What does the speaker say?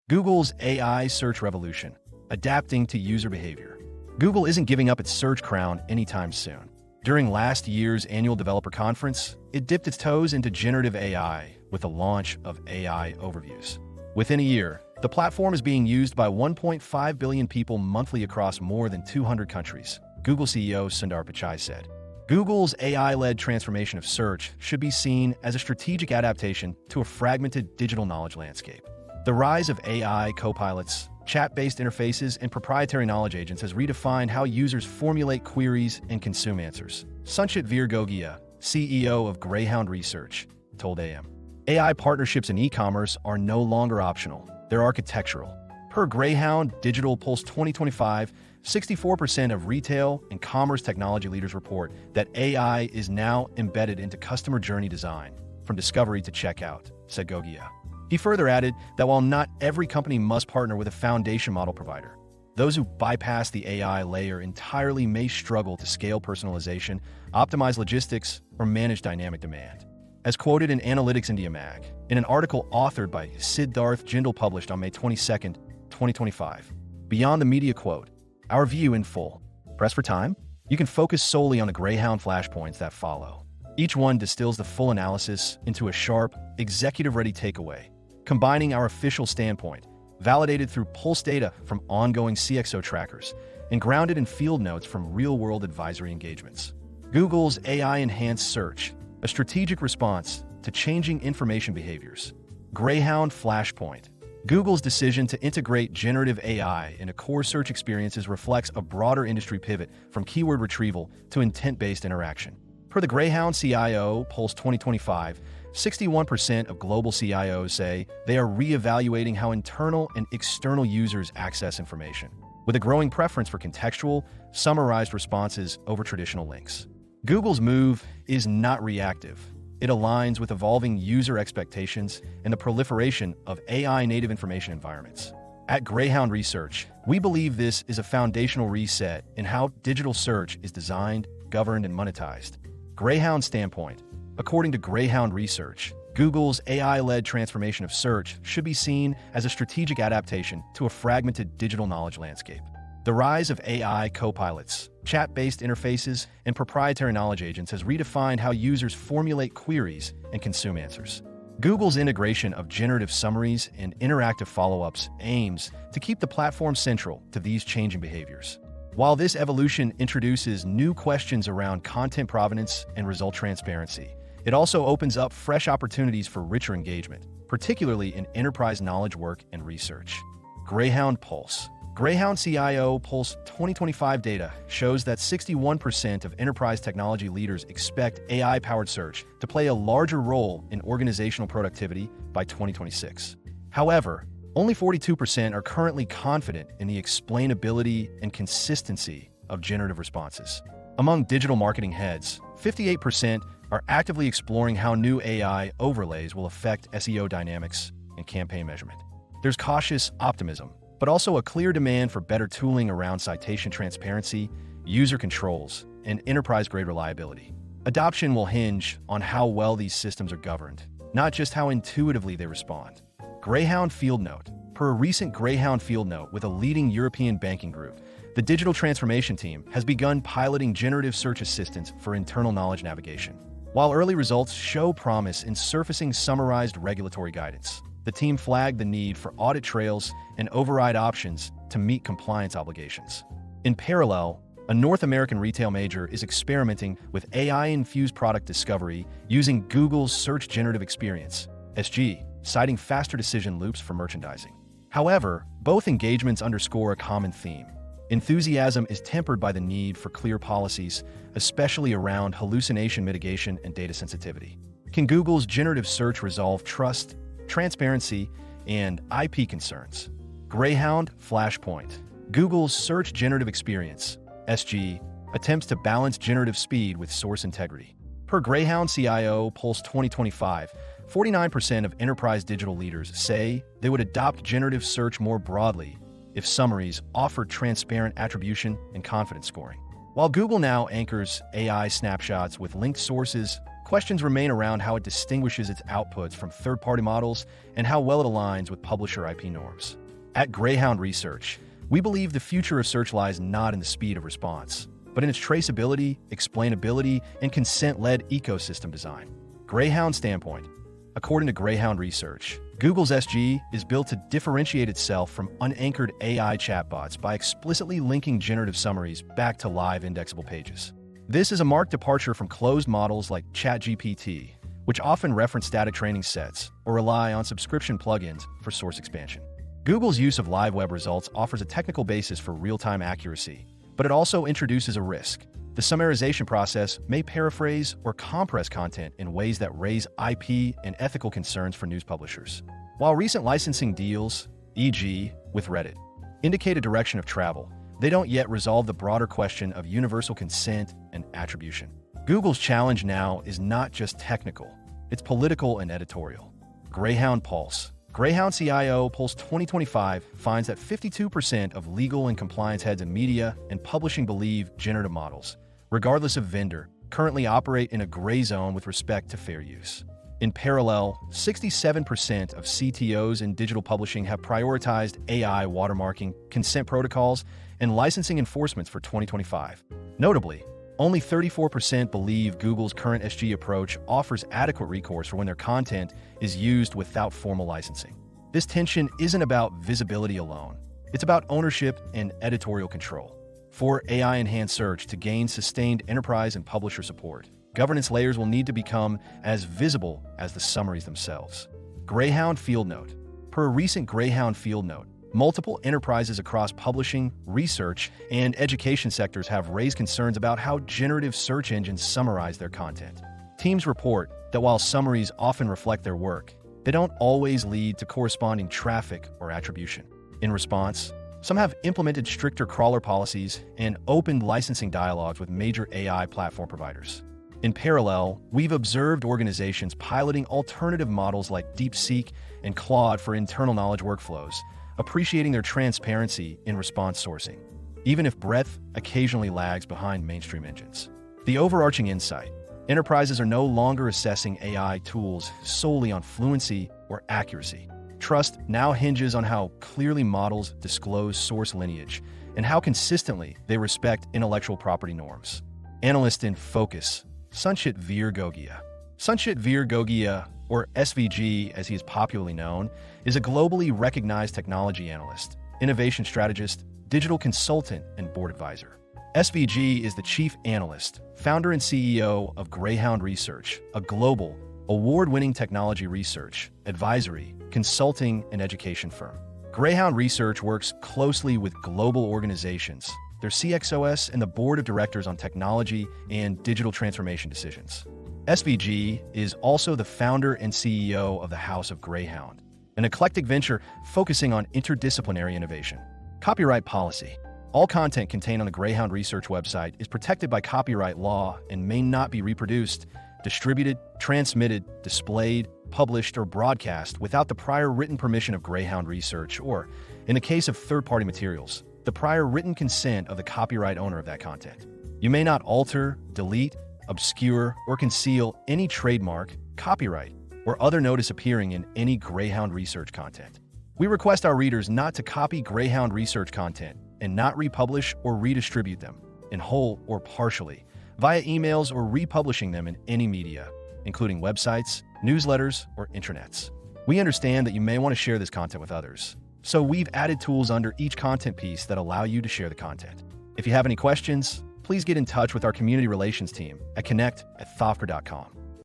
Google's AI search revolution, adapting to user behavior. Google isn't giving up its search crown anytime soon. During last year's annual developer conference, it dipped its toes into generative AI with the launch of AI Overviews. Within a year, the platform is being used by 1.5 billion people monthly across more than 200 countries, Google CEO Sundar Pichai said. Google's AI-led transformation of search should be seen as a strategic adaptation to a fragmented digital knowledge landscape. The rise of AI copilots, chat-based interfaces, and proprietary knowledge agents has redefined how users formulate queries and consume answers. Sanchit Gogia, CEO of Greyhound Research, told AM. AI partnerships in e-commerce are no longer optional. They're architectural. Per Greyhound Digital Pulse 2025, 64% of retail and commerce technology leaders report that AI is now embedded into customer journey design, from discovery to checkout, said Gogia. He further added that while not every company must partner with a foundation model provider, those who bypass the AI layer entirely may struggle to scale personalization, optimize logistics, or manage dynamic demand. As quoted in Analytics India Mag, in an article authored by Siddharth Jindal published on May 22, 2025. Beyond the media quote, our view in full. Press for time? You can focus solely on the Greyhound flashpoints that follow. Each one distills the full analysis into a sharp, executive-ready takeaway, combining our official standpoint, validated through Pulse data from ongoing CXO trackers, and grounded in field notes from real-world advisory engagements. Google's AI-enhanced search, a strategic response to changing information behaviors. Greyhound Flashpoint. Google's decision to integrate generative AI into core search experiences reflects a broader industry pivot from keyword retrieval to intent-based interaction. Per the Greyhound CIO Pulse 2025, 61% of global CIOs say they are re-evaluating how internal and external users access information, with a growing preference for contextual, summarized responses over traditional links. Google's move is not reactive. It aligns with evolving user expectations and the proliferation of AI-native information environments. At Greyhound Research, we believe this is a foundational reset in how digital search is designed, governed, and monetized. Greyhound Standpoint. According to Greyhound Research, Google's AI-led transformation of search should be seen as a strategic adaptation to a fragmented digital knowledge landscape. The rise of AI copilots, chat-based interfaces, and proprietary knowledge agents has redefined how users formulate queries and consume answers. Google's integration of generative summaries and interactive follow-ups aims to keep the platform central to these changing behaviors. While this evolution introduces new questions around content provenance and result transparency, it also opens up fresh opportunities for richer engagement, particularly in enterprise knowledge work and research. Greyhound Pulse. Greyhound CIO Pulse 2025 data shows that 61% of enterprise technology leaders expect AI-powered search to play a larger role in organizational productivity by 2026. However, only 42% are currently confident in the explainability and consistency of generative responses. Among digital marketing heads, 58% are actively exploring how new AI overlays will affect SEO dynamics and campaign measurement. There's cautious optimism, but also a clear demand for better tooling around citation transparency, user controls, and enterprise-grade reliability. Adoption will hinge on how well these systems are governed, not just how intuitively they respond. Greyhound Field Note. Per a recent Greyhound Field Note with a leading European banking group, the digital transformation team has begun piloting generative search assistance for internal knowledge navigation. While early results show promise in surfacing summarized regulatory guidance, the team flagged the need for audit trails and override options to meet compliance obligations. In parallel, a North American retail major is experimenting with AI-infused product discovery using Google's Search Generative Experience, SG, citing faster decision loops for merchandising. However, both engagements underscore a common theme. Enthusiasm is tempered by the need for clear policies, especially around hallucination mitigation and data sensitivity. Can Google's generative search resolve trust, transparency, and IP concerns? Greyhound Flashpoint. Google's Search Generative Experience, SG, attempts to balance generative speed with source integrity. Per Greyhound CIO Pulse 2025, 49% of enterprise digital leaders say they would adopt generative search more broadly if summaries offered transparent attribution and confidence scoring. While Google now anchors AI snapshots with linked sources, questions remain around how it distinguishes its outputs from third-party models and how well it aligns with publisher IP norms. At Greyhound Research, we believe the future of search lies not in the speed of response, but in its traceability, explainability, and consent-led ecosystem design. Greyhound standpoint. According to Greyhound Research, Google's SG is built to differentiate itself from unanchored AI chatbots by explicitly linking generative summaries back to live indexable pages. This is a marked departure from closed models like ChatGPT, which often reference static training sets or rely on subscription plugins for source expansion. Google's use of live web results offers a technical basis for real-time accuracy, but it also introduces a risk. The summarization process may paraphrase or compress content in ways that raise IP and ethical concerns for news publishers. While recent licensing deals, e.g., with Reddit, indicate a direction of travel, they don't yet resolve the broader question of universal consent and attribution. Google's challenge now is not just technical, it's political and editorial. Greyhound Pulse. Greyhound CIO Pulse 2025 finds that 52% of legal and compliance heads in media and publishing believe generative models, regardless of vendor, currently operate in a gray zone with respect to fair use. In parallel, 67% of CTOs in digital publishing have prioritized AI watermarking, consent protocols, and licensing enforcements for 2025. Notably, only 34% believe Google's current SG approach offers adequate recourse for when their content is used without formal licensing. This tension isn't about visibility alone. It's about ownership and editorial control. For AI-enhanced search to gain sustained enterprise and publisher support, governance layers will need to become as visible as the summaries themselves. Greyhound Field Note. Per a recent Greyhound Field Note, multiple enterprises across publishing, research, and education sectors have raised concerns about how generative search engines summarize their content. Teams report that while summaries often reflect their work, they don't always lead to corresponding traffic or attribution. In response, some have implemented stricter crawler policies and opened licensing dialogues with major AI platform providers. In parallel, we've observed organizations piloting alternative models like DeepSeek and Claude for internal knowledge workflows, appreciating their transparency in response sourcing, even if breadth occasionally lags behind mainstream engines. The overarching insight: enterprises are no longer assessing AI tools solely on fluency or accuracy. Trust now hinges on how clearly models disclose source lineage and how consistently they respect intellectual property norms. Analyst in focus: Sanchit Gogia. Sanchit Gogia, or SVG as he is popularly known, is a globally recognized technology analyst, innovation strategist, digital consultant, and board advisor. SVG is the chief analyst, founder and CEO of Greyhound Research, a global, award-winning technology research, advisory, consulting, and education firm. Greyhound Research works closely with global organizations, their CXOs, and the board of directors on technology and digital transformation decisions. SVG is also the founder and CEO of the House of Greyhound, an eclectic venture focusing on interdisciplinary innovation. Copyright policy. All content contained on the Greyhound Research website is protected by copyright law and may not be reproduced, distributed, transmitted, displayed, published, or broadcast without the prior written permission of Greyhound Research or, in the case of third-party materials, the prior written consent of the copyright owner of that content. You may not alter, delete, obscure, or conceal any trademark, copyright, or other notice appearing in any Greyhound Research content. We request our readers not to copy Greyhound Research content and not republish or redistribute them, in whole or partially, via emails or republishing them in any media, including websites, newsletters, or intranets. We understand that you may want to share this content with others, so we've added tools under each content piece that allow you to share the content. If you have any questions, please get in touch with our community relations team at connect@thofker.com.